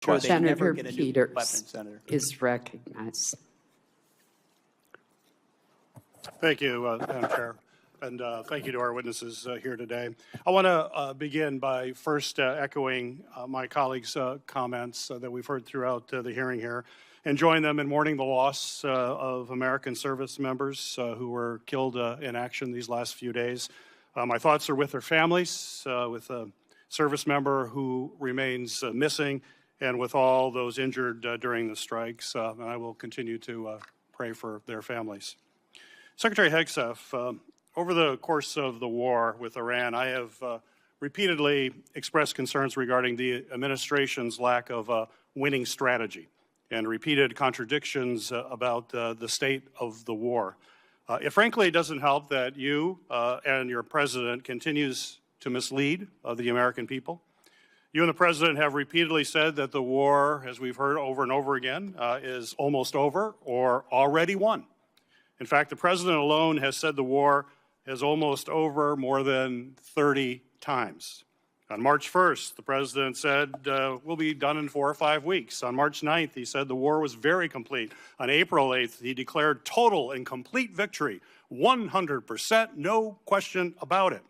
sure they never Senator get a nuclear Peters weapon, Senator. is recognized. Thank you, Madam Chair, and thank you to our witnesses here today. I want to begin by first echoing my colleagues' comments that we've heard throughout the hearing here, and join them in mourning the loss of American service members who were killed in action these last few days. My thoughts are with their families, with a service member who remains missing, and with all those injured during the strikes, and I will continue to pray for their families. Secretary Hegseth, over the course of the war with Iran, I have repeatedly expressed concerns regarding the administration's lack of a winning strategy and repeated contradictions about the state of the war. It frankly doesn't help that you and your president continues to mislead the American people. You and the president have repeatedly said that the war, as we've heard over and over again, is almost over or already won. In fact, the president alone has said the war is almost over more than 30 times. On March 1st, the president said, we'll be done in 4 or 5 weeks. On March 9th, he said the war was very complete. On April 8th, he declared total and complete victory, 100%, no question about it.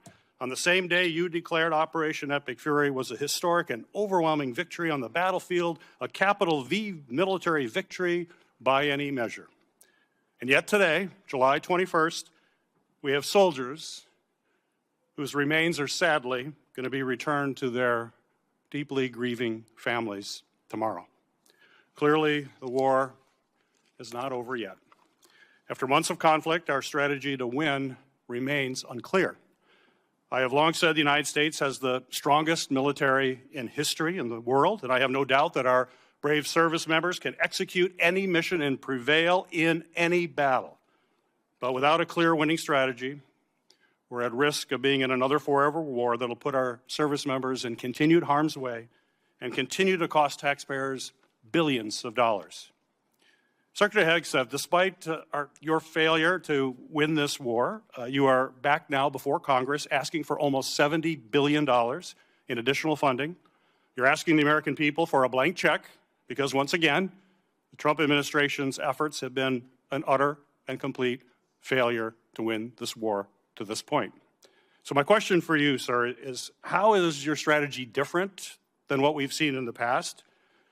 On the same day, you declared Operation Epic Fury was a historic and overwhelming victory on the battlefield, a capital V military victory by any measure. And yet today, July 21st, we have soldiers whose remains are sadly going to be returned to their deeply grieving families tomorrow. Clearly, the war is not over yet. After months of conflict, our strategy to win remains unclear. I have long said the United States has the strongest military in history in the world, and I have no doubt that our brave service members can execute any mission and prevail in any battle. But without a clear winning strategy, we're at risk of being in another forever war that'll put our service members in continued harm's way and continue to cost taxpayers billions of dollars. Secretary Hegseth, despite your failure to win this war, you are back now before Congress asking for almost $70 billion in additional funding. You're asking the American people for a blank check because, once again, the Trump administration's efforts have been an utter and complete failure to win this war to this point. So my question for you, sir, is how is your strategy different than what we've seen in the past?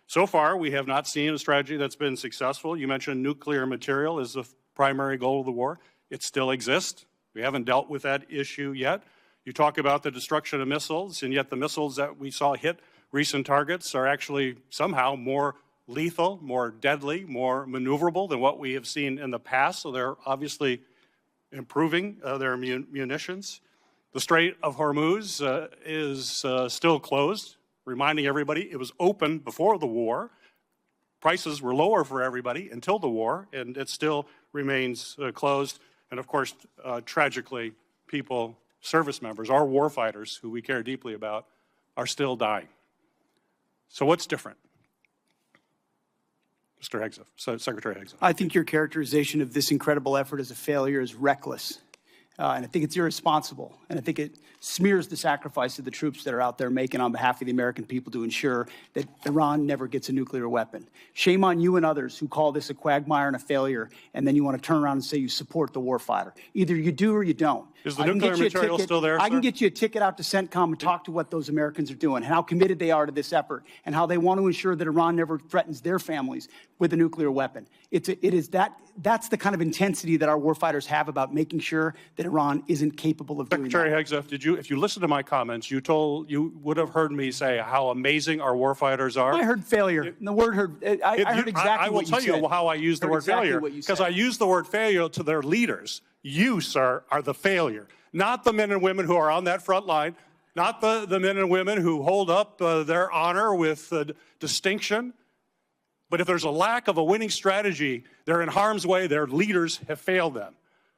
So far, we have not seen a strategy that's been successful. You mentioned nuclear material is the primary goal of the war. It still exists. We haven't dealt with that issue yet. You talk about the destruction of missiles, and yet the missiles that we saw hit recent targets are actually somehow more lethal, more deadly, more maneuverable than what we have seen in the past. So they're obviously improving their munitions. The Strait of Hormuz is still closed, reminding everybody it was open before the war. Prices were lower for everybody until the war, and it still remains closed. And of course, tragically, people, service members, our warfighters, who we care deeply about, are still dying. So what's different? Mr. Hegseth, Secretary Hegseth. I think your characterization of this incredible effort as a failure is reckless. And I think it's irresponsible. And I think it smears the sacrifice of the troops that are out there making on behalf of the American people to ensure that Iran never gets a nuclear weapon. Shame on you and others who call this a quagmire and a failure, and then you want to turn around and say you support the warfighter. Either you do or you don't. Is the nuclear material still there, I can sir? get you a ticket out to CENTCOM and talk to what those Americans are doing, and how committed they are to this effort, and how they want to ensure that Iran never threatens their families with a nuclear weapon. That's the kind of intensity that our warfighters have about making sure that Iran isn't capable of doing that. Secretary Hegseth, if you listen to my comments, you would have heard me say how amazing our warfighters are. I heard failure. And the word heard. I heard exactly what you said. I will tell you how I use the word failure, because I use the word failure to their leaders. You, sir, are the failure, not the men and women who are on that front line, not the men and women who hold up their honor with distinction. But if there's a lack of a winning strategy, they're in harm's way. Their leaders have failed them.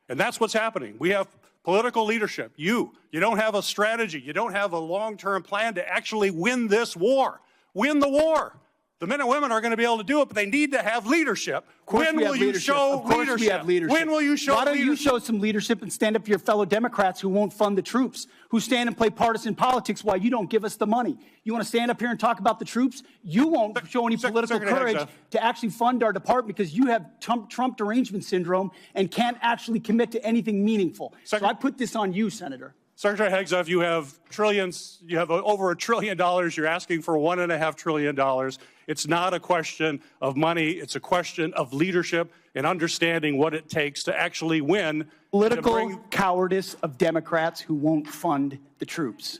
And that's what's happening. We have political leadership. You don't have a strategy. You don't have a long-term plan to actually win this war. Win the war. The men and women are going to be able to do it, but they need to have leadership. When will you show leadership? When will you show leadership? Why don't you show some leadership and stand up to your fellow Democrats who won't fund the troops, who stand and play partisan politics while you don't give us the money? You want to stand up here and talk about the troops? You won't show any political courage to actually fund our department because you have Trump derangement syndrome and can't actually commit to anything meaningful. So I put this on you, Senator. Secretary Hegseth, you have trillions, you have over $1 trillion. You're asking for $1.5 trillion. It's not a question of money. It's a question of leadership and understanding what it takes to actually win. Political cowardice of Democrats who won't fund the troops.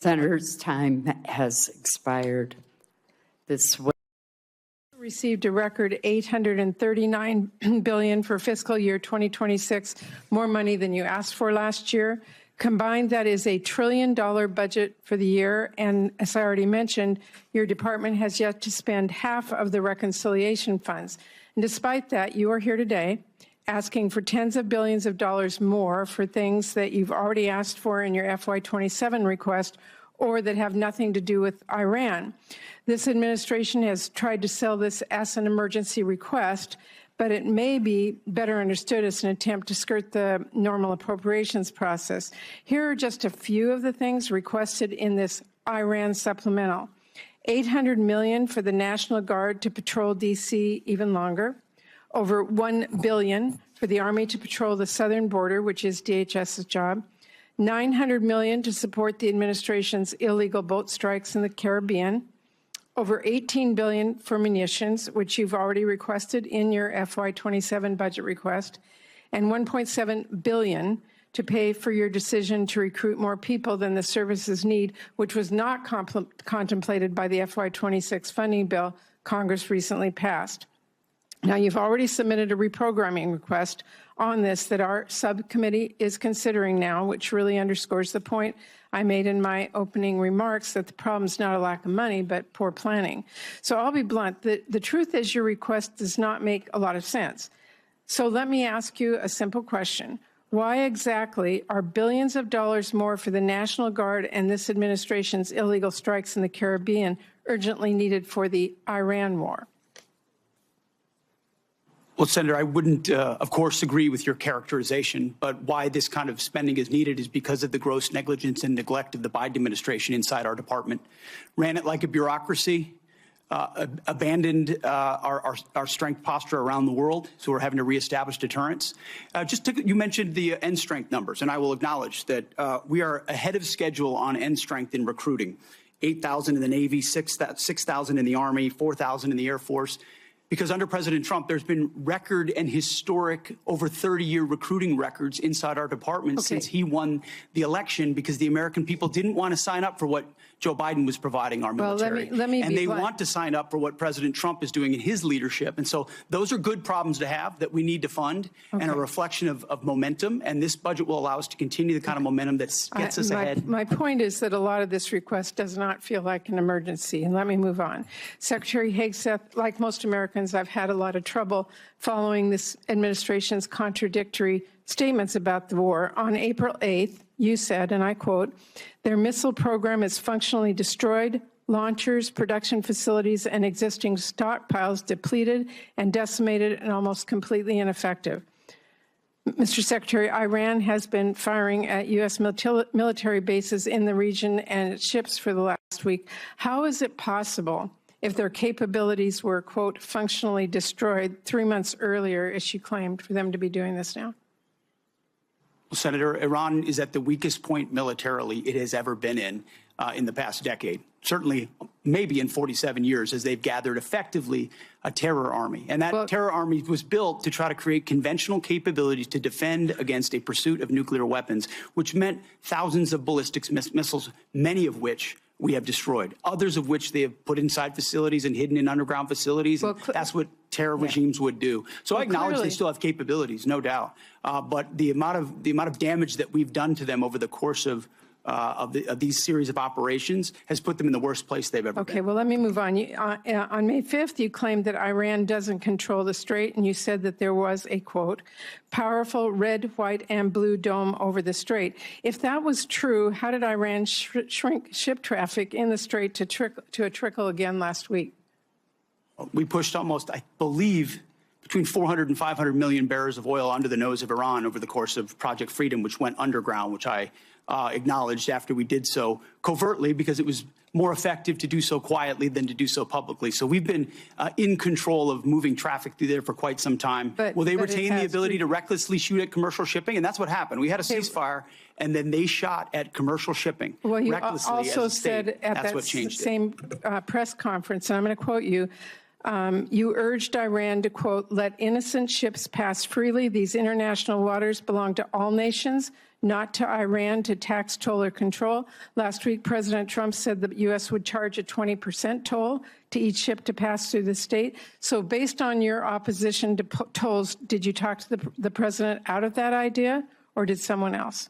Senator's time has expired. This received a record $839 billion for fiscal year 2026, more money than you asked for last year. Combined, that is a $1 trillion budget for the year. And as I already mentioned, your department has yet to spend half of the reconciliation funds. And despite that, you are here today asking for tens of billions of dollars more for things that you've already asked for in your FY27 request or that have nothing to do with Iran. This administration has tried to sell this as an emergency request, but it may be better understood as an attempt to skirt the normal appropriations process. Here are just a few of the things requested in this Iran supplemental. $800 million for the National Guard to patrol D.C. even longer. Over $1 billion for the Army to patrol the southern border, which is DHS's job. $900 million to support the administration's illegal boat strikes in the Caribbean. Over $18 billion for munitions, which you've already requested in your FY27 budget request, and $1.7 billion to pay for your decision to recruit more people than the services need, which was not contemplated by the FY26 funding bill Congress recently passed. Now, you've already submitted a reprogramming request on this that our subcommittee is considering now, which really underscores the point I made in my opening remarks that the problem is not a lack of money, but poor planning. So I'll be blunt. The truth is your request does not make a lot of sense. So let me ask you a simple question. Why exactly are billions of dollars more for the National Guard and this administration's illegal strikes in the Caribbean urgently needed for the Iran war? Well, Senator, I wouldn't, of course, agree with your characterization, but why this kind of spending is needed is because of the gross negligence and neglect of the Biden administration inside our department. Ran it like a bureaucracy, abandoned our strength posture around the world, so we're having to reestablish deterrence. You mentioned the end strength numbers, and I will acknowledge that we are ahead of schedule on end strength in recruiting. 8,000 in the Navy, 6,000 in the Army, 4,000 in the Air Force. Because under President Trump, there's been record and historic over 30-year recruiting records inside our department since he won the election because the American people didn't want to sign up for what Joe Biden was providing our military. Let me and they want to sign up for what President Trump is doing in his leadership. And so those are good problems to have that we need to fund and a reflection of momentum. And this budget will allow us to continue the kind of momentum that gets us ahead. My point is that a lot of this request does not feel like an emergency. And let me move on. Secretary Hegseth, like most Americans, I've had a lot of trouble following this administration's contradictory statements about the war. On April 8th, you said, and I quote, their missile program is functionally destroyed, launchers, production facilities, and existing stockpiles depleted and decimated and almost completely ineffective. Mr. Secretary, Iran has been firing at U.S. military bases in the region and its ships for the last week. How is it possible, if their capabilities were, quote, functionally destroyed 3 months earlier, as she claimed, for them to be doing this now? Well, Senator, Iran is at the weakest point militarily it has ever been in the past decade. Certainly, maybe in 47 years, as they've gathered effectively a terror army. And that terror army was built to try to create conventional capabilities to defend against a pursuit of nuclear weapons, which meant thousands of ballistic missiles, many of which we have destroyed, others of which they have put inside facilities and hidden in underground facilities. And that's what terror regimes would do. So I acknowledge they still have capabilities, no doubt. But the amount of damage that we've done to them over the course of of these series of operations has put them in the worst place they've ever Okay, been. well, let me move on. On May 5th, you claimed that Iran doesn't control the strait, and you said that there was a, quote, powerful red, white, and blue dome over the strait. If that was true, how did Iran shrink ship traffic in the strait to a trickle again last week? We pushed almost, I believe, between 400 and 500 million barrels of oil under the nose of Iran over the course of Project Freedom, which went underground, which I acknowledged after we did so covertly because it was more effective to do so quietly than to do so publicly. So we've been in control of moving traffic through there for quite some time. Will they retain the ability to recklessly shoot at commercial shipping? And that's what happened. We had a ceasefire, and then they shot at commercial shipping Well, you recklessly also as a state. said at That's what that changed it. same press conference, and I'm going to quote you, you urged Iran to, quote, let innocent ships pass freely. These international waters belong to all nations, not to Iran to tax, toll, or control. Last week, President Trump said the U.S. would charge a 20% toll to each ship to pass through the state. So based on your opposition to tolls, did you talk to the president out of that idea, or did someone else?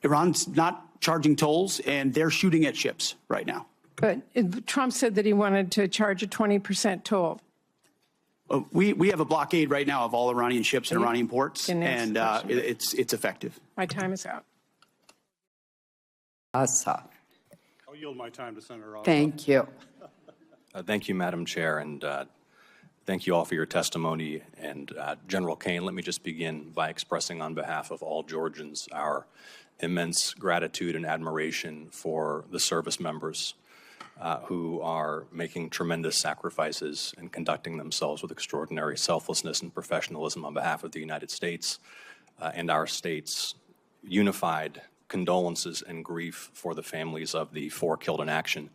Iran's not charging tolls, and they're shooting at ships right now. But Trump said that he wanted to charge a 20% toll. We have a blockade right now of all Iranian ships and Iranian ports, and it's effective. My time is out. Asa. I'll yield my time to Senator Ossoff. Thank you. Thank you, Madam Chair, and thank you all for your testimony. And General Kane, let me just begin by expressing on behalf of all Georgians our immense gratitude and admiration for the service members who are making tremendous sacrifices and conducting themselves with extraordinary selflessness and professionalism on behalf of the United States and our state's unified condolences and grief for the families of the 4 killed in action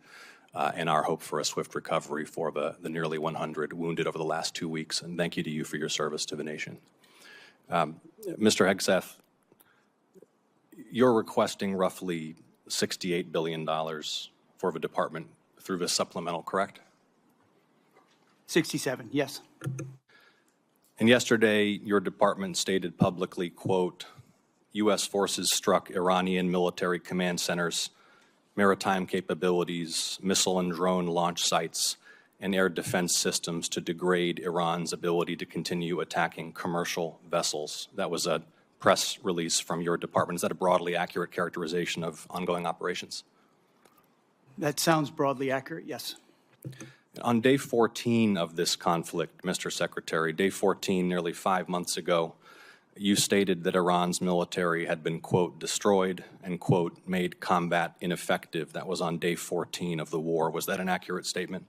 and our hope for a swift recovery for the nearly 100 wounded over the last 2 weeks. And thank you to you for your service to the nation. Mr. Hegseth, you're requesting roughly $68 billion for the department through this supplemental, correct? 67, yes. And yesterday, your department stated publicly, quote, U.S. forces struck Iranian military command centers, maritime capabilities, missile and drone launch sites, and air defense systems to degrade Iran's ability to continue attacking commercial vessels. That was a press release from your department. Is that a broadly accurate characterization of ongoing operations? That sounds broadly accurate, yes. On day 14 of this conflict, Mr. Secretary, day 14, nearly 5 months ago, you stated that Iran's military had been, quote, destroyed and, quote, made combat ineffective. That was on day 14 of the war. Was that an accurate statement?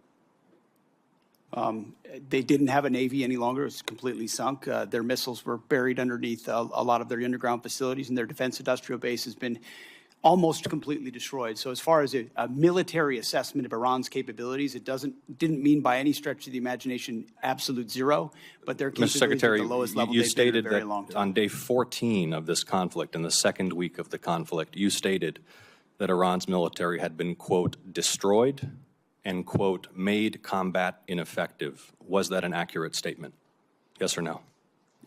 They didn't have a Navy any longer. It was completely sunk. Their missiles were buried underneath a lot of their underground facilities, and their defense industrial base has been almost completely destroyed. So as far as a military assessment of Iran's capabilities, it didn't mean by any stretch of the imagination absolute zero, but their capabilities Mr. Secretary, at the lowest level you they've been in a stated very that long time. on day 14 of this conflict, in the second week of the conflict, you stated that Iran's military had been, quote, destroyed and, quote, made combat ineffective. Was that an accurate statement? Yes or no?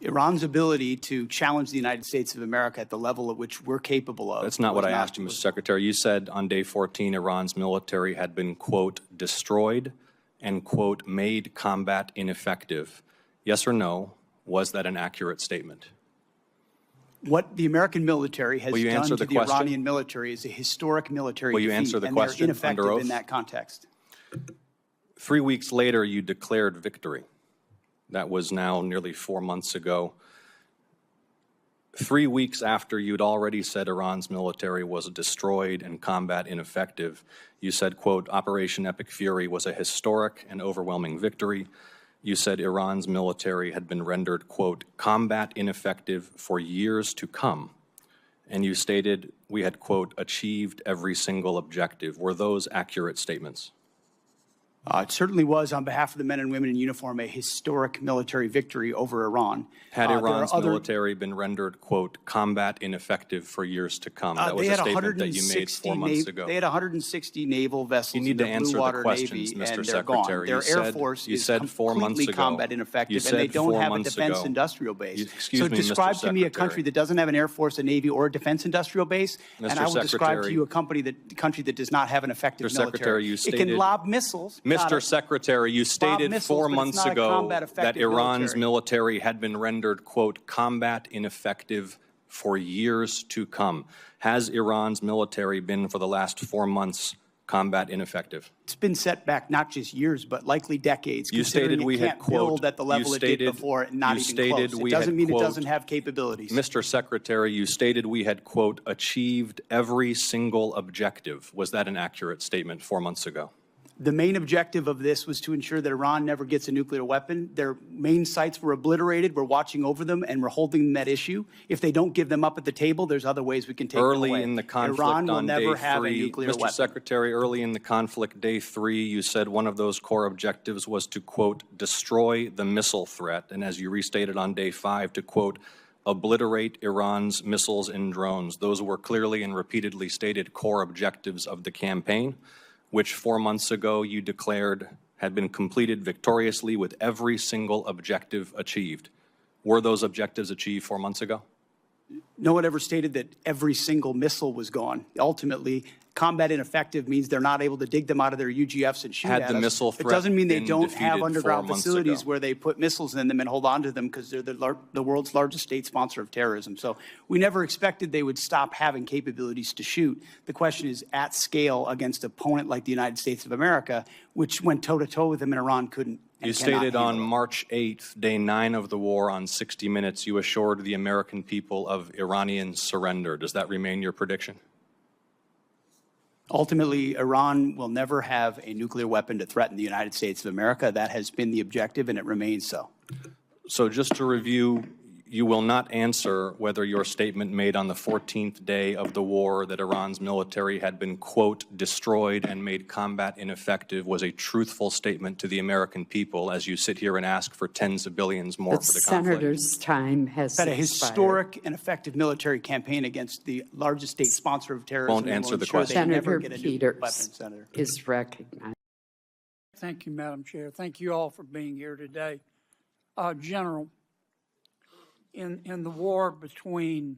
Iran's ability to challenge the United States of America at the level at which we're capable of. That's not what I asked you, Mr. Secretary. You said on day 14 Iran's military had been, quote, destroyed and, quote, made combat ineffective. Yes or no, was that an accurate statement? What the American military has Will you done answer to the the question? Iranian military is a historic military Will you defeat, answer the and they're question ineffective under oath? in that context. 3 weeks later, you declared victory. That was now nearly 4 months ago. 3 weeks after you'd already said Iran's military was destroyed and combat ineffective, you said, quote, Operation Epic Fury was a historic and overwhelming victory. You said Iran's military had been rendered, quote, combat ineffective for years to come. And you stated we had, quote, achieved every single objective. Were those accurate statements? It certainly was, on behalf of the men and women in uniform, a historic military victory over Iran. Had There are Iran's other- military been rendered, quote, combat ineffective for years to come? That was They a had statement that you made 4 months ago. They had 160 naval vessels You need in to the answer Blue the Water questions, Navy, Mr. and they're gone. Secretary. Their You Air said- Force you is said 4 months completely ago- combat ineffective, you and they said don't 4 have a months defense ago- industrial base. Excuse So me, Mr. describe to me a Secretary. country that doesn't have an Air Force, a Navy, or a defense industrial base, and Mr. I will describe to Secretary- you a country that does not have an effective Mr. military. Secretary, you It stated- can lob missiles. Got Mr. it. Secretary, you stated missiles, 4 but it's months not a ago combat that effective Iran's military. military had been rendered, quote, combat ineffective for years to come. Has Iran's military been, for the last 4 months, combat ineffective? It's been set back not just years, but likely decades. You considering stated we it had, can't quote, build at the level you it did stated- before, and not you even stated close. we It doesn't had, mean it quote, doesn't have capabilities. Mr. Secretary, you stated we had, quote, achieved every single objective. Was that an accurate statement 4 months ago? The main objective of this was to ensure that Iran never gets a nuclear weapon. Their main sites were obliterated. We're watching over them, and we're holding them at issue. If they don't give them up at the table, there's other ways we can take them away. Early in the conflict Iran will on never day have a 3, nuclear Mr. weapon. Secretary, early in the conflict, day 3, you said one of those core objectives was to, quote, destroy the missile threat, and as you restated on day 5, to, quote, obliterate Iran's missiles and drones. Those were clearly and repeatedly stated core objectives of the campaign, which 4 months ago you declared had been completed victoriously with every single objective achieved. Were those objectives achieved 4 months ago? No one ever stated that every single missile was gone. Ultimately, combat ineffective means they're not able to dig them out of their UGFs and shoot Had at the us. missile It threat doesn't mean they been don't defeated have 4 underground months facilities ago? where they put missiles in them and hold on to them because they're the world's largest state sponsor of terrorism. So we never expected they would stop having capabilities to shoot. The question is at scale against an opponent like the United States of America, which went toe-to-toe with them, and Iran couldn't. And You cannot stated on handle it. March 8th, day 9 of the war, on 60 Minutes, you assured the American people of Iranian surrender. Does that remain your prediction? Ultimately, Iran will never have a nuclear weapon to threaten the United States of America. That has been the objective, and it remains so. So just to review, you will not answer whether your statement made on the 14th day of the war that Iran's military had been, quote, destroyed and made combat ineffective was a truthful statement to the American people as you sit here and ask for tens of billions more The for the conflict. senator's time has Had a expired. historic and effective military campaign against the largest state sponsor of terrorism. Won't and will answer the ensure they question. never Senator get a nuclear weapon, Peters Senator. is recognized. Thank you, Madam Chair. Thank you all for being here today. General, in the war between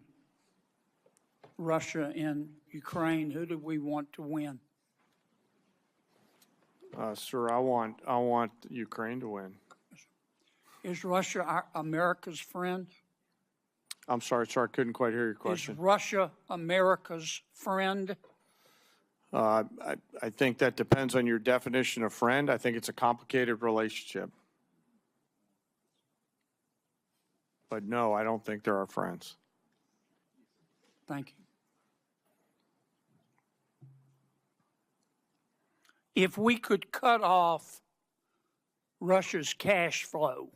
Russia and Ukraine, who do we want to win? Sir, I want Ukraine to win. Is Russia America's friend? I'm sorry, sir, I couldn't quite hear your Is question. Russia America's friend? I think that depends on your definition of friend. I think it's a complicated relationship. But no, I don't think they're our friends. Thank you. If we could cut off Russia's cash flow,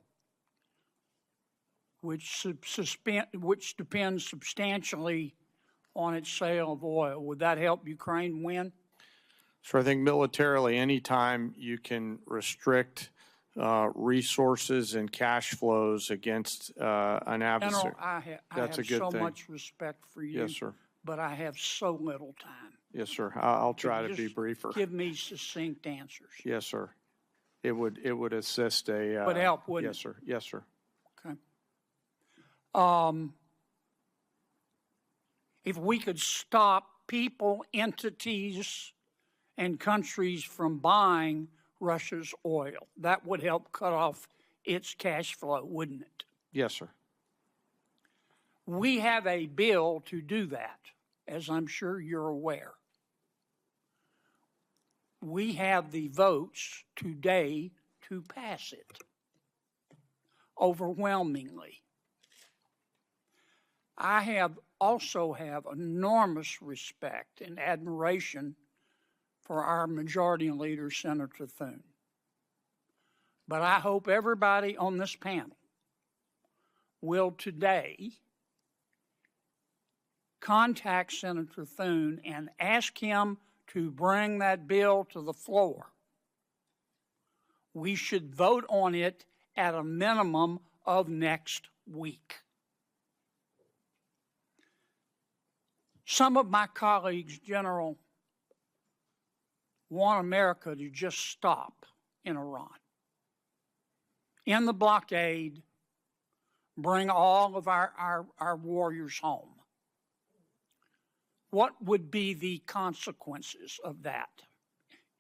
which depends substantially on its sale of oil, would that help Ukraine win? So I think militarily, anytime you can restrict resources and cash flows against an adversary. General, I have That's a good so thing. much respect for you. Yes, sir. But I have so little time. Yes, sir. I'll try to be Just briefer. Give me succinct answers. Yes, sir. It would assist a. Would help, wouldn't Yes, sir. Yes, sir. Okay. If we could stop people, entities, and countries from buying Russia's oil, that would help cut off its cash flow, wouldn't it? Yes, sir. We have a bill to do that, as I'm sure you're aware. We have the votes today to pass it overwhelmingly. I also have enormous respect and admiration for our majority leader, Senator Thune. But I hope everybody on this panel will today contact Senator Thune and ask him to bring that bill to the floor we should vote on it at a minimum of next week. Some of my colleagues, General, want America to just stop in Iran. End the blockade, bring all of our warriors home. What would be the consequences of that,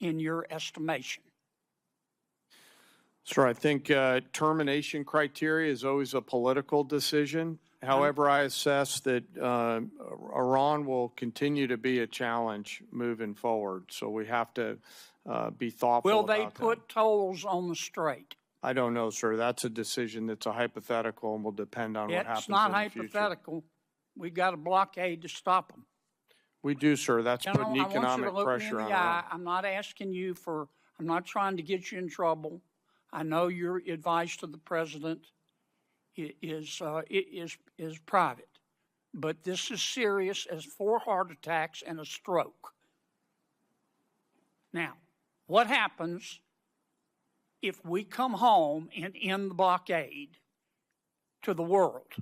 in your estimation? Sir, I think termination criteria is always a political decision. However, I assess that Iran will continue to be a challenge moving forward, so we have to be thoughtful Will about they that. put tolls on the strait? I don't know, sir. That's a decision that's a hypothetical and will depend on what happens It's not in the future. hypothetical. We got a blockade to stop them. We do, sir. That's General, putting I want you economic to look me in pressure on the eye. Iran. I'm not asking you for, I'm not trying to get you in trouble. I know your advice to the president is private, but this is serious as 4 heart attacks and a stroke. Now, what happens if we come home and end the blockade to the world?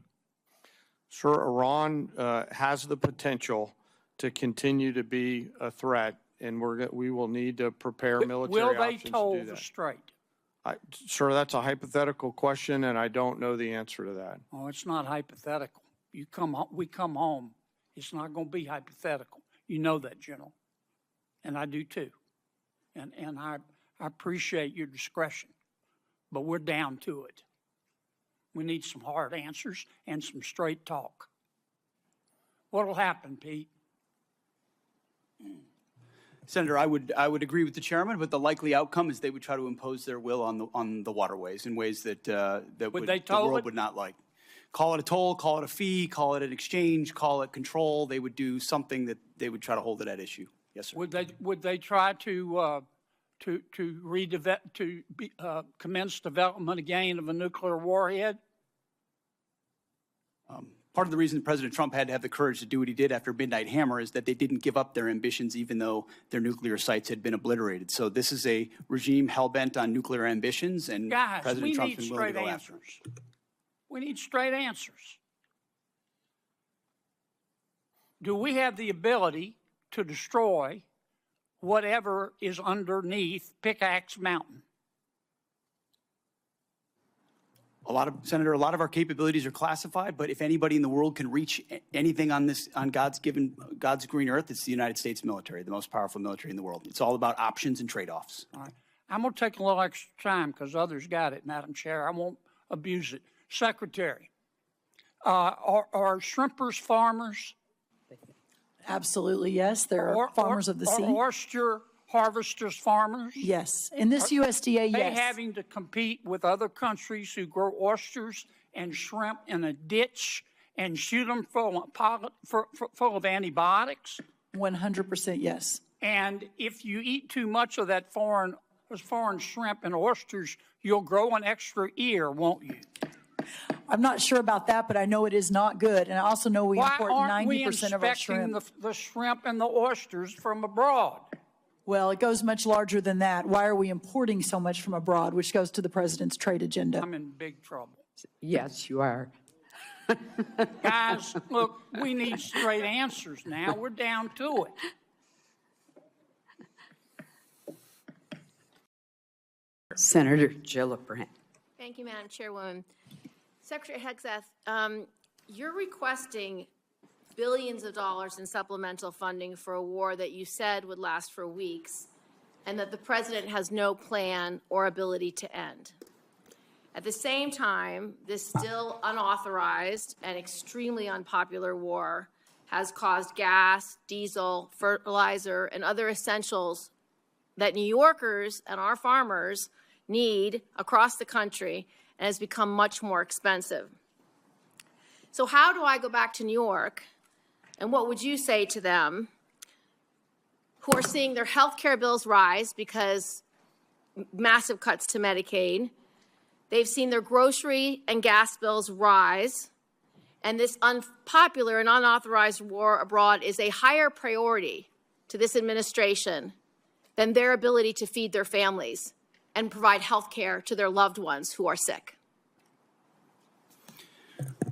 Sir, Iran has the potential to continue to be a threat, and we will need to prepare military Will they options to toll do the that. strait? Sir, that's a hypothetical question, and I don't know the answer to that. Oh, it's not hypothetical. We come home. It's not going to be hypothetical. You know that, General, and I do too. And I appreciate your discretion, but we're down to it. We need some hard answers and some straight talk. What'll happen, Pete? Senator, I would agree with the chairman, but the likely outcome is they would try to impose their will on the waterways in ways that the world would not like. Call it a toll, call it a fee, call it an exchange, call it control. They would do something that they would try to hold it at issue. Yes, sir. Would they try to commence development again of a nuclear warhead? Part of the reason President Trump had to have the courage to do what he did after Midnight Hammer is that they didn't give up their ambitions even though their nuclear sites had been obliterated. So this is a regime hell-bent on nuclear ambitions, and Guys, President Trump's been willing to go after them. We need straight answers. Do we have the ability to destroy whatever is underneath Pickaxe Mountain? Senator, a lot of our capabilities are classified, but if anybody in the world can reach anything on God's green earth, it's the United States military, the most powerful military in the world. It's all about options and trade-offs. All right. I'm going to take a little extra time because others got it, Madam Chair. I won't abuse it. Secretary, are shrimpers farmers? Absolutely, yes. There are farmers of the sea. Are oyster harvesters farmers? Yes. In this USDA, They yes. having to compete with other countries who grow oysters and shrimp in a ditch and shoot them full of antibiotics? 100% yes. And if you eat too much of that foreign shrimp and oysters, you'll grow an extra ear, won't you? I'm not sure about that, but I know it is not good. And I also know we Why import aren't we 90% of our inspecting shrimp. the shrimp and the oysters from abroad? Well, it goes much larger than that. Why are we importing so much from abroad, which goes to the president's trade agenda? I'm in big trouble. Yes, you are. Guys, look, we need straight answers now. We're down to it. Senator Gillibrand. Thank you, Madam Chairwoman. Secretary Hegseth, you're requesting billions of dollars in supplemental funding for a war that you said would last for weeks and that the president has no plan or ability to end. At the same time, this still unauthorized and extremely unpopular war has caused gas, diesel, fertilizer, and other essentials that New Yorkers and our farmers need across the country and has become much more expensive. So how do I go back to New York, and what would you say to them who are seeing their health care bills rise because massive cuts to Medicaid? They've seen their grocery and gas bills rise, and this unpopular and unauthorized war abroad is a higher priority to this administration than their ability to feed their families. and provide health care to their loved ones who are sick?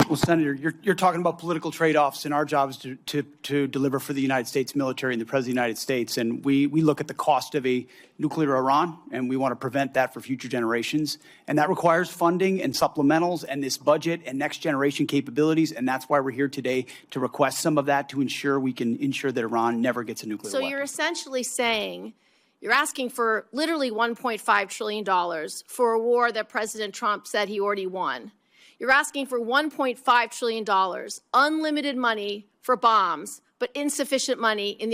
Well, Senator, you're talking about political trade-offs, and our job is to deliver for the United States military and the President of the United States. And we look at the cost of a nuclear Iran, and we want to prevent that for future generations. And that requires funding and supplementals and this budget and next generation capabilities. And that's why we're here today to request some of that to ensure we can ensure that Iran never gets a nuclear So weapon. you're essentially saying, you're asking for literally $1.5 trillion for a war that President Trump said he already won. You're asking for $1.5 trillion, unlimited money for bombs, but insufficient money in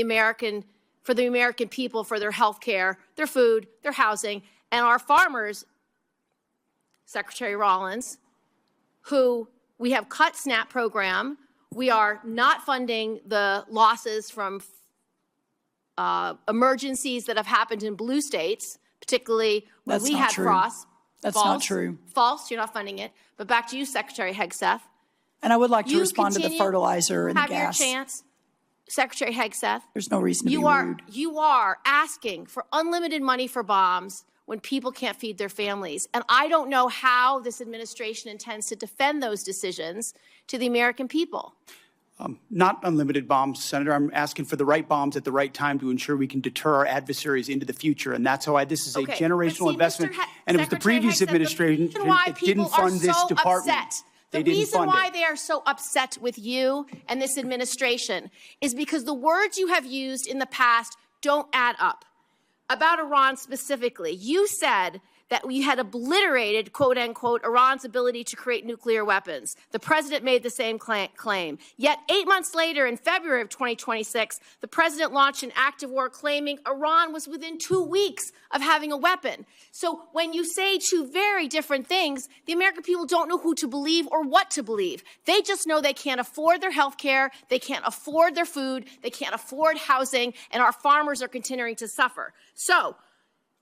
for the American people, for their health care, their food, their housing, and our farmers, Secretary Rollins, who we have cut SNAP program. We are not funding the losses from emergencies that have happened in blue states, particularly when That's we not had true. frost. That's False. not true. False. You're not funding it. But back to you, Secretary Hegseth. And I would like to You respond to the continue fertilizer and the Have gas. your chance, Secretary Hegseth. There's no reason to be rude. You are asking for unlimited money for bombs when people can't feed their families. And I don't know how this administration intends to defend those decisions to the American people. Not unlimited bombs, Senator. I'm asking for the right bombs at the right time to ensure we can deter our adversaries into the future. And that's how this is a Okay, generational but see, investment. And it was the Secretary previous Hegseth, administration the reason why that didn't people are fund this so department. upset, They the didn't reason fund why it. they are so upset with you and this administration is because the words you have used in the past don't add up. About Iran specifically, you said that we had obliterated, quote unquote, Iran's ability to create nuclear weapons. The president made the same claim. Yet 8 months later, in February of 2026, the president launched an act of war claiming Iran was within 2 weeks of having a weapon. So when you say two very different things, the American people don't know who to believe or what to believe. They just know they can't afford their health care, they can't afford their food, they can't afford housing, and our farmers are continuing to suffer. So,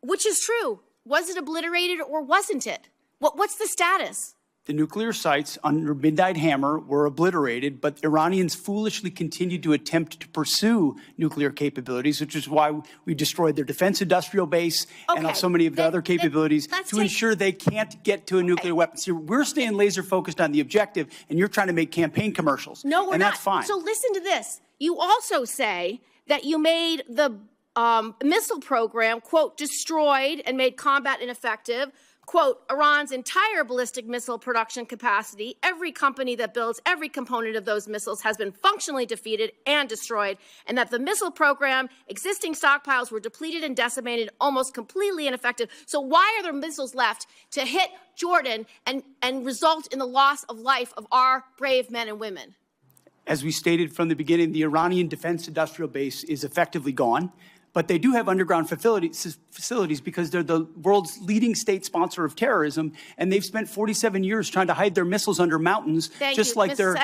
which is true? Was it obliterated or wasn't it? What's the status? The nuclear sites under Midnight Hammer were obliterated, but Iranians foolishly continued to attempt to pursue nuclear capabilities, which is why we destroyed their defense industrial base Okay. and so many of the other capabilities to ensure they can't get to a nuclear weapon. See, we're staying laser focused on the objective, and you're trying to make campaign commercials. No, we're and not. that's fine. So listen to this. You also say that you made the missile program, quote, destroyed and made combat ineffective, quote, Iran's entire ballistic missile production capacity. Every company that builds every component of those missiles has been functionally defeated and destroyed, and that the missile program, existing stockpiles were depleted and decimated, almost completely ineffective. So why are there missiles left to hit Jordan and result in the loss of life of our brave men and women? As we stated from the beginning, the Iranian defense industrial base is effectively gone. But they do have underground facilities because they're the world's leading state sponsor of terrorism, and they've spent 47 years trying to hide their missiles under mountains, just like their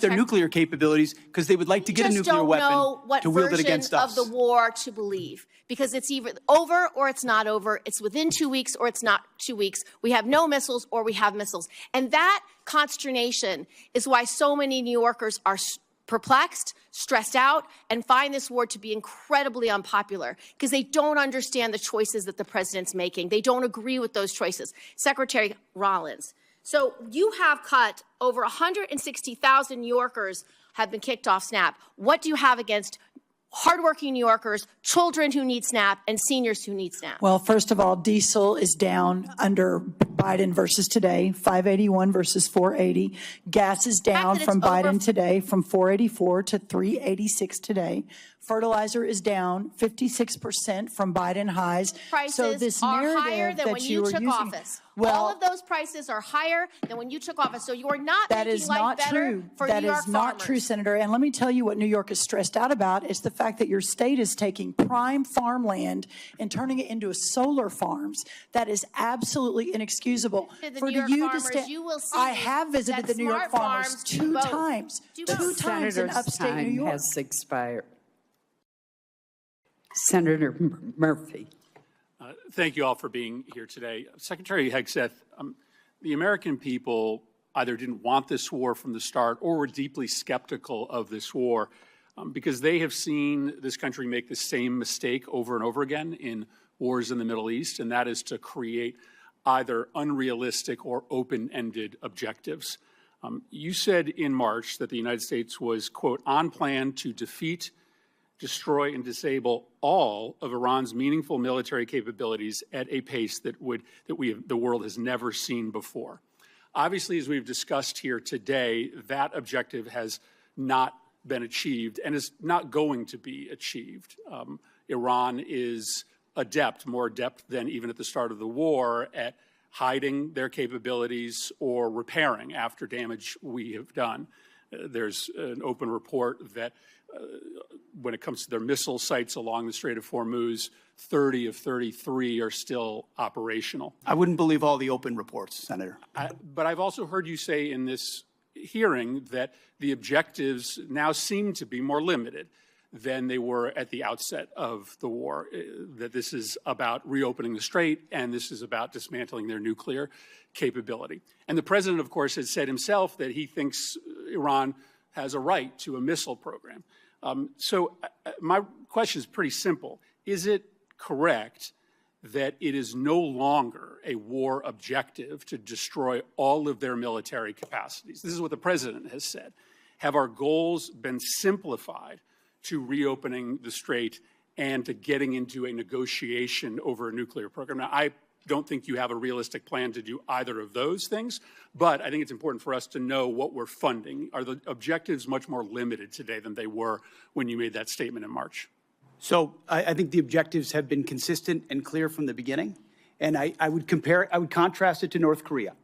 nuclear capabilities, because they would like to get a nuclear weapon to wield it against us. Of the war to believe, because it's either over or it's not over. It's within 2 weeks or it's not 2 weeks. We have no missiles or we have missiles, and that consternation is why so many New Yorkers are perplexed, stressed out, and find this war to be incredibly unpopular because they don't understand the choices that the president's making. They don't agree with those choices. Secretary Rollins, so you have cut over 160,000 New Yorkers have been kicked off SNAP. What do you have against hardworking New Yorkers, children who need SNAP, and seniors who need SNAP? Well, first of all, diesel is down under Biden versus today, 581 versus 480. Gas is down from Biden today from 484 to 386 today. Fertilizer is down 56% from Biden highs. Prices so this are narrative higher than that when you took using, office. Well, all of those prices are higher than when you took office. So you're not that making is life not better true. for That New York is not true, farmers. Senator. And let me tell you what New York is stressed out about is the fact that your state is taking prime farmland and turning it into solar farms. That is absolutely inexcusable. The New York farmers, you will see I have visited that the New York smart farmers farms two vote. times. Do Two vote. times in Senator's upstate New time York. has expired. Senator Murphy. Thank you all for being here today. Secretary Hegseth, the American people either didn't want this war from the start or were deeply skeptical of this war because they have seen this country make the same mistake over and over again in wars in the Middle East, and that is to create either unrealistic or open-ended objectives. You said in March that the United States was, quote, on plan to defeat, destroy, and disable all of Iran's meaningful military capabilities at a pace that the world has never seen before. Obviously, as we've discussed here today, that objective has not been achieved and is not going to be achieved. Iran is more adept than even at the start of the war at hiding their capabilities or repairing after damage we have done. There's an open report that when it comes to their missile sites along the Strait of Hormuz, 30 of 33 are still operational. I wouldn't believe all the open reports, Senator. But I've also heard you say in this hearing that the objectives now seem to be more limited than they were at the outset of the war, that this is about reopening the strait and this is about dismantling their nuclear capability. And the president, of course, has said himself that he thinks Iran has a right to a missile program. So my question is pretty simple. Is it correct that it is no longer a war objective to destroy all of their military capacities? This is what the president has said. Have our goals been simplified to reopening the strait and to getting into a negotiation over a nuclear program? Now, I don't think you have a realistic plan to do either of those things, but I think it's important for us to know what we're funding. Are the objectives much more limited today than they were when you made that statement in March? So I think the objectives have been consistent and clear from the beginning. And I would contrast it to North Korea,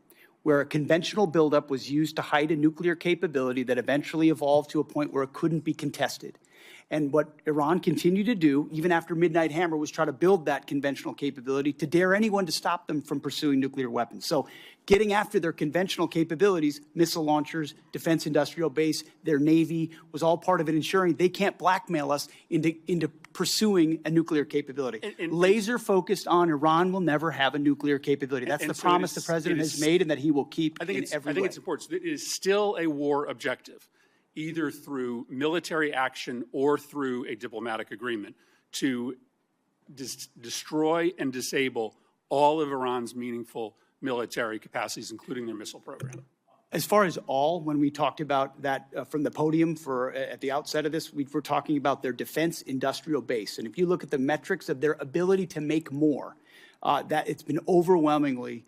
where a conventional buildup was used to hide a nuclear capability that eventually evolved to a point where it couldn't be contested. And what Iran continued to do, even after Midnight Hammer, was try to build that conventional capability to dare anyone to stop them from pursuing nuclear weapons. So getting after their conventional capabilities, missile launchers, defense industrial base, their Navy, was all part of it, ensuring they can't blackmail us into pursuing a nuclear capability. Laser focused on Iran will never have a nuclear capability. That's the promise the president has made and that he will keep in every way. I think it's important. It is still a war objective, either through military action or through a diplomatic agreement, to destroy and disable all of Iran's meaningful military capacities, including their missile program. As far as all, when we talked about that from the podium at the outset of this, we were talking about their defense industrial base. And if you look at the metrics of their ability to make more, that it's been overwhelmingly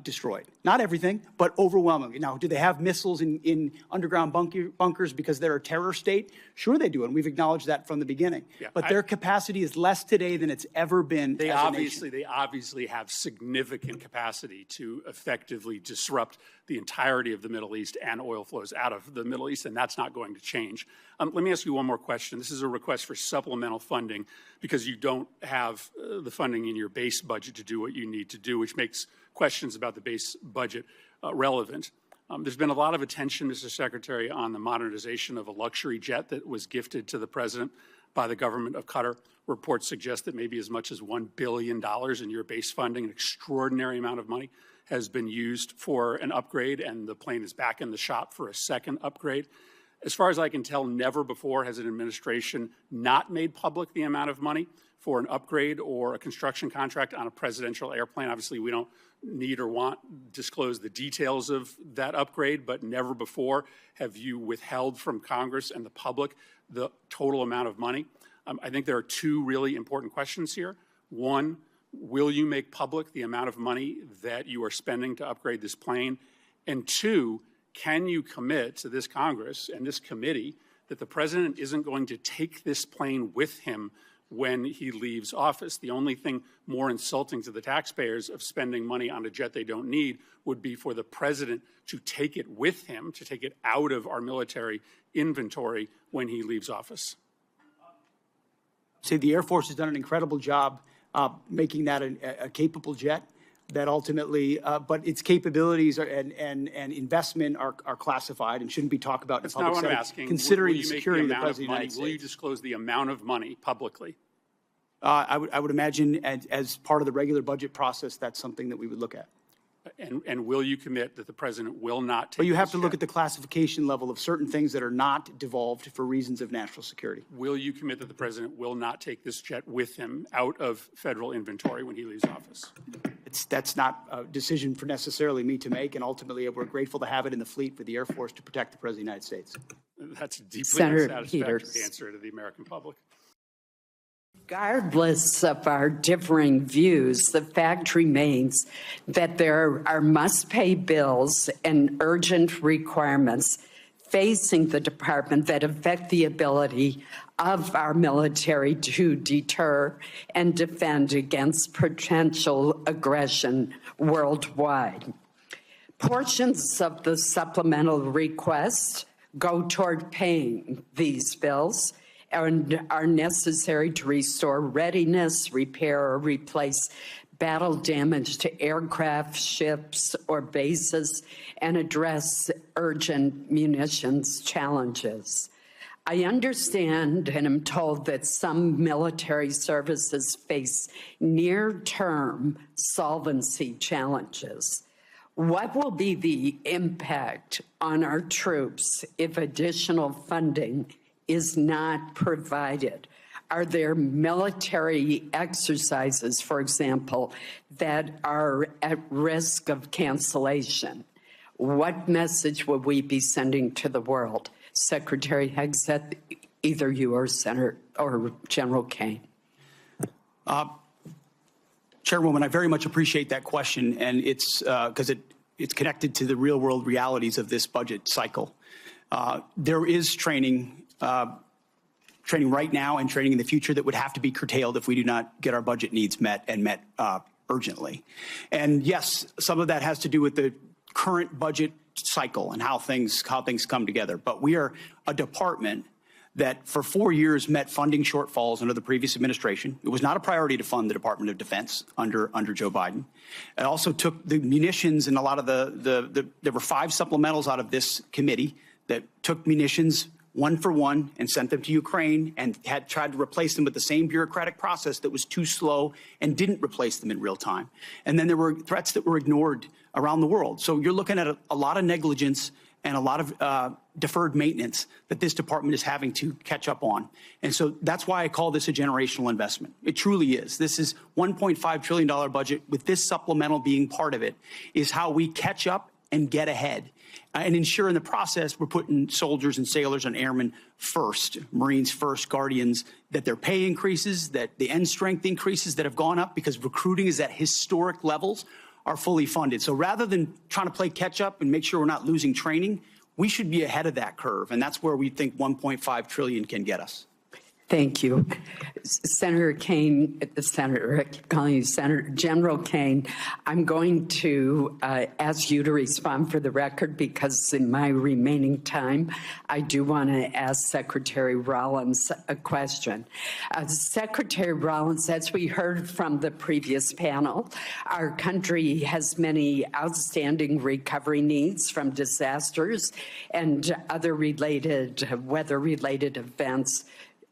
destroyed. Not everything, but overwhelmingly. Now, do they have missiles in underground bunkers because they're a terror state? Sure they do, and we've acknowledged that from the beginning. Yeah, but their capacity is less today than it's ever been They obviously have significant capacity to effectively disrupt the entirety of the Middle East and oil flows out of the Middle East, and that's not going to change. Let me ask you one more question. This is a request for supplemental funding because you don't have the funding in your base budget to do what you need to do, which makes questions about the base budget relevant. There's been a lot of attention, Mr. Secretary, on the modernization of a luxury jet that was gifted to the president by the government of Qatar. Reports suggest that maybe as much as $1 billion in your base funding, an extraordinary amount of money, has been used for an upgrade, and the plane is back in the shop for a second upgrade. As far as I can tell, never before has an administration not made public the amount of money for an upgrade or a construction contract on a presidential airplane. Obviously, we don't need or want to disclose the details of that upgrade, but never before have you withheld from Congress and the public the total amount of money. I think there are two really important questions here. One, will you make public the amount of money that you are spending to upgrade this plane? And two, can you commit to this Congress and this committee that the president isn't going to take this plane with him when he leaves office? The only thing more insulting to the taxpayers of spending money on a jet they don't need would be for the president to take it with him, to take it out of our military inventory when he leaves office. See, the Air Force has done an incredible job making that a capable jet that ultimately, but its capabilities and investment are classified and shouldn't be talked about in That's public not what setting, I'm asking. considering Will the you make security of the amount President of the United States. Will you disclose the amount of money publicly? I would imagine as part of the regular budget process, that's something that we would look at. And will you commit that the president will not take But you have this to look jet? at the classification level of certain things that are not devolved for reasons of national security. Will you commit that the president will not take this jet with him out of federal inventory when he leaves office? That's not a decision for necessarily me to make, and ultimately, we're grateful to have it in the fleet for the Air Force to protect the President of the United States. That's a deeply Senator unsatisfactory Peters. answer to the American public. Regardless of our differing views, the fact remains that there are must-pay bills and urgent requirements facing the department that affect the ability of our military to deter and defend against potential aggression worldwide. Portions of the supplemental request go toward paying these bills and are necessary to restore readiness, repair, or replace battle-damaged aircraft, ships, or bases, and address urgent munitions challenges. I understand and am told that some military services face near-term solvency challenges. What will be the impact on our troops if additional funding is not provided? Are there military exercises, for example, that are at risk of cancellation? What message will we be sending to the world? Secretary Hegseth, either you or Senator or General Kane. Chairwoman, I very much appreciate that question, and it's because it's connected to the real world realities of this budget cycle. There is training right now and training in the future that would have to be curtailed if we do not get our budget needs met and met urgently. And yes, some of that has to do with the current budget cycle and how things come together. But we are a department that for 4 years met funding shortfalls under the previous administration. It was not a priority to fund the Department of Defense under Joe Biden. It also took the munitions and a lot of there were 5 supplementals out of this committee that took munitions one for one and sent them to Ukraine and had tried to replace them with the same bureaucratic process that was too slow and didn't replace them in real time. And then there were threats that were ignored around the world. So you're looking at a lot of negligence and a lot of deferred maintenance that this department is having to catch up on. And so that's why I call this a generational investment. It truly is. This is $1.5 trillion budget with this supplemental being part of it is how we catch up and get ahead and ensure in the process we're putting soldiers and sailors and airmen first, Marines first, Guardians, that their pay increases, that the end strength increases that have gone up because recruiting is at historic levels are fully funded. So rather than trying to play catch up and make sure we're not losing training, we should be ahead of that curve. And that's where we think 1.5 trillion can get us. Thank you. Senator Kane, I keep calling you Senator General Kane, I'm going to ask you to respond for the record because in my remaining time, I do want to ask Secretary Rollins a question. Secretary Rollins, as we heard from the previous panel, our country has many outstanding recovery needs from disasters and other weather-related events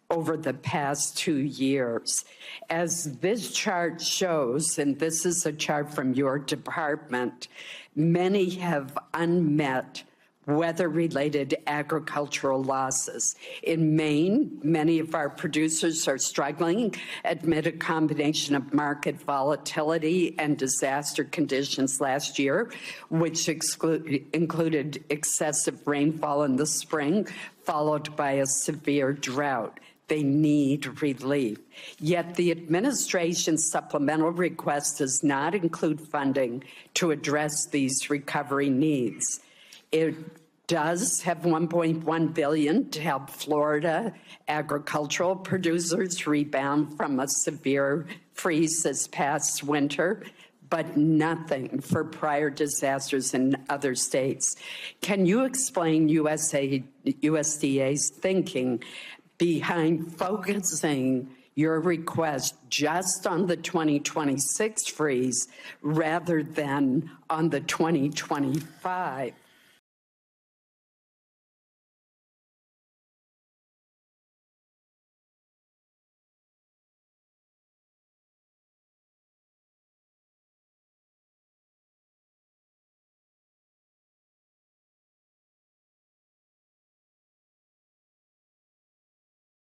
over the past 2 years. As this chart shows, and this is a chart from your department, many have unmet weather-related agricultural losses. In Maine, many of our producers are struggling amid a combination of market volatility and disaster conditions last year, which included excessive rainfall in the spring, followed by a severe drought. They need relief. Yet the administration's supplemental request does not include funding to address these recovery needs. It does have $1.1 billion to help Florida agricultural producers rebound from a severe freeze this past winter, but nothing for prior disasters in other states. Can you explain USDA's thinking behind focusing your request just on the 2026 freeze rather than on the 2025